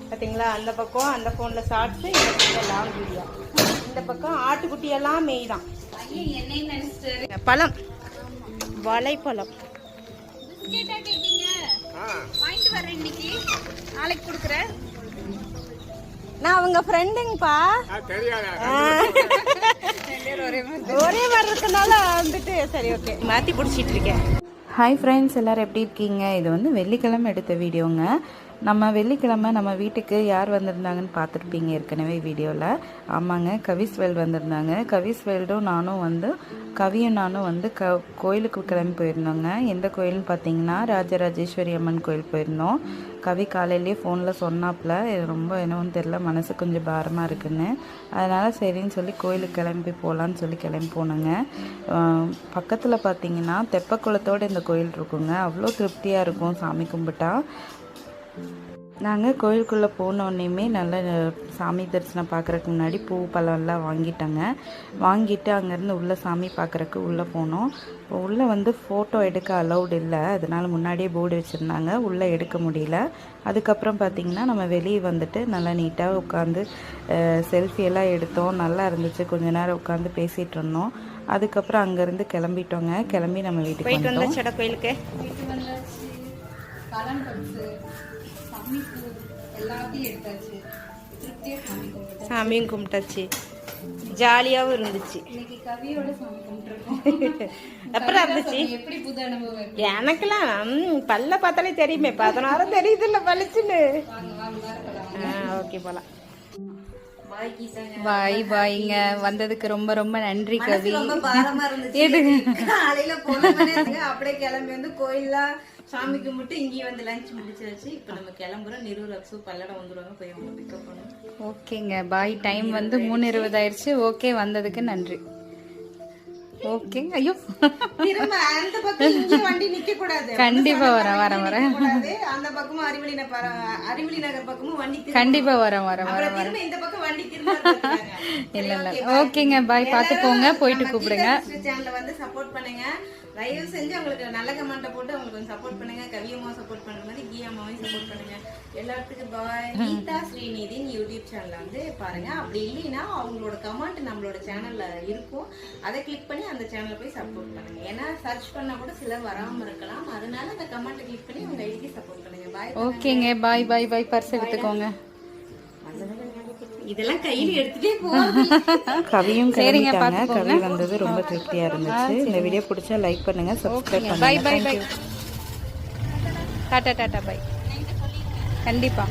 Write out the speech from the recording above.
பார்த்தீங்களா? அந்த பக்கம் அந்த ஃபோனில் ஷார்ட்ஸு, இந்த லாங் வீடியோ. இந்த பக்கம் ஆட்டுக்குட்டியெல்லாம் மெய் தான். பழம், வாழைப்பழம். வாங்கிட்டு வரேன் இன்னைக்கு, நாளைக்கு கொடுக்குறேன். நான் அவங்க ஃப்ரெண்டுங்கப்பா. ஒரே மாதிரி இருக்கனால வந்துட்டு சரி ஓகே மாற்றி பிடிச்சிட்டு இருக்கேன். ஹாய் ஃப்ரெண்ட்ஸ், எல்லோரும் எப்படி இருக்கீங்க? இது வந்து வெள்ளிக்கிழமை எடுத்த வீடியோங்க. நம்ம வெள்ளிக்கிழமை நம்ம வீட்டுக்கு யார் வந்திருந்தாங்கன்னு பார்த்துருப்பீங்க ஏற்கனவே வீடியோவில். ஆமாங்க, கவிஸ்வேல் வந்திருந்தாங்க. கவிஸ்வேல்டும் நானும் வந்து கவியும் நானும் வந்து கோயிலுக்கு கிளம்பி போயிருந்தோங்க. எந்த கோயில்னு பார்த்தீங்கன்னா ராஜராஜேஸ்வரி அம்மன் கோயில் போயிருந்தோம். கவி காலையிலேயே ஃபோனில் சொன்னாப்புல ரொம்ப என்னன்னு தெரில, மனசு கொஞ்சம் பாரமாக இருக்குன்னு. அதனால் சரின்னு சொல்லி கோயிலுக்கு கிளம்பி போகலான்னு சொல்லி கிளம்பி போனோங்க. பக்கத்தில் பார்த்தீங்கன்னா தெப்பக்குளத்தோடு இந்த கோயில் இருக்குங்க. அவ்வளோ திருப்தியாக இருக்கும் சாமி கும்பிட்டா. நாங்கள் கோயிலுக்குள்ளே போனோடனேயுமே நல்ல சாமி தரிசனம் பார்க்குறதுக்கு முன்னாடி பூ பழம்லாம் வாங்கிட்டு அங்கேருந்து உள்ளே சாமி பார்க்குறக்கு உள்ளே போனோம். உள்ளே வந்து ஃபோட்டோ எடுக்க அலௌடு இல்லை, அதனால் முன்னாடியே போர்டு வச்சுருந்தாங்க, உள்ளே எடுக்க முடியல. அதுக்கப்புறம் பார்த்திங்கன்னா நம்ம வெளியே வந்துட்டு நல்லா நீட்டாக உட்காந்து செல்ஃபியெல்லாம் எடுத்தோம். நல்லா இருந்துச்சு. கொஞ்ச நேரம் உட்காந்து பேசிகிட்டு இருந்தோம். அதுக்கப்புறம் அங்கேருந்து கிளம்பிட்டோங்க. கிளம்பி நம்ம வீட்டுக்கு போயிட்டு வந்தாச்சடா கோயிலுக்கு. சாமியும் கும்பிட்டாச்சு, ஜாலியாகவும் இருந்துச்சு. அப்புறம் இருந்துச்சு எனக்கெல்லாம் பல்ல பார்த்தாலே தெரியுமே, 16 தெரியுது இல்லை பழிச்சுன்னு. ஓகே போலாம். பாய் பாய்ங்க, வந்ததுக்கு ரொம்ப ரொம்ப நன்றி கவி. காலையில போன அப்படியே கிளம்பி வந்து கோயில்ல சாமி கும்பிட்டு இங்கேயும் வந்து லஞ்ச் முடிச்சாச்சு. இப்போ நம்ம கிளம்புறோம். நிரூர் அக்ஸு பல்லடம் வந்துருவாங்க, போய் அவங்க பிக்கப் பண்ணுவோம். ஓகேங்க பாய். டைம் வந்து 3:20 ஆயிடுச்சு. ஓகே, வந்ததுக்கு நன்றி. ஓகேங்க. ஐயோ, திரும்ப அந்த பக்கம் இங்க வண்டி நிக்க கூடாது. கண்டிப்பா வரேன். அந்த பக்கமும் அறிவொளி நகர் பக்கமும் வண்டி கண்டிப்பா வரேன். இந்த பக்கம் வண்டி திரும்ப இல்ல. ஓகேங்க பாய். பார்த்து போங்க, போயிட்டு கூப்பிடுங்க. சேனலை வந்து சப்போர்ட் பண்ணுங்க. தயவு செஞ்சு அவங்களுக்கு நல்ல கமெண்ட்டை போட்டு அவங்களுக்கு கொஞ்சம் சப்போர்ட் பண்ணுங்க. கவியம்மா சப்போர்ட் பண்ணுற மாதிரி கீயம்மாவையும் சப்போர்ட் பண்ணுங்க. எல்லாத்துக்கும் பாய். கீதா ஸ்ரீநிதியின் யூடியூப் சேனலை வந்து பாருங்க. அப்படி இல்லைன்னா அவங்களோட கமெண்ட் நம்மளோட சேனல்ல இருக்கும், அதை கிளிக் பண்ணி அந்த சேனலை போய் சப்போர்ட் பண்ணுங்க. ஏன்னா சர்ச் பண்ணா கூட சிலர் வராம இருக்கலாம், அதனால அந்த கமெண்ட் கிளிக் பண்ணி உங்க ஐடிக்கு சப்போர்ட் பண்ணுங்க. பாய். ஓகேங்க பாய் பாய் பாய். பர்ஸ் எடுத்துக்கோங்க. இதெல்லாம் கையில எடுத்துட்டே போவாங்க. கவியும் கிளம்பிட்டாங்க. கவி வந்தது ரொம்ப திருப்தியா இருந்துச்சு. இந்த வீடியோ பிடிச்சா லைக் பண்ணுங்க, சப்ஸ்கிரைப் பண்ணுங்க. Bye bye bye. Tata tata bye. கண்டிப்பா.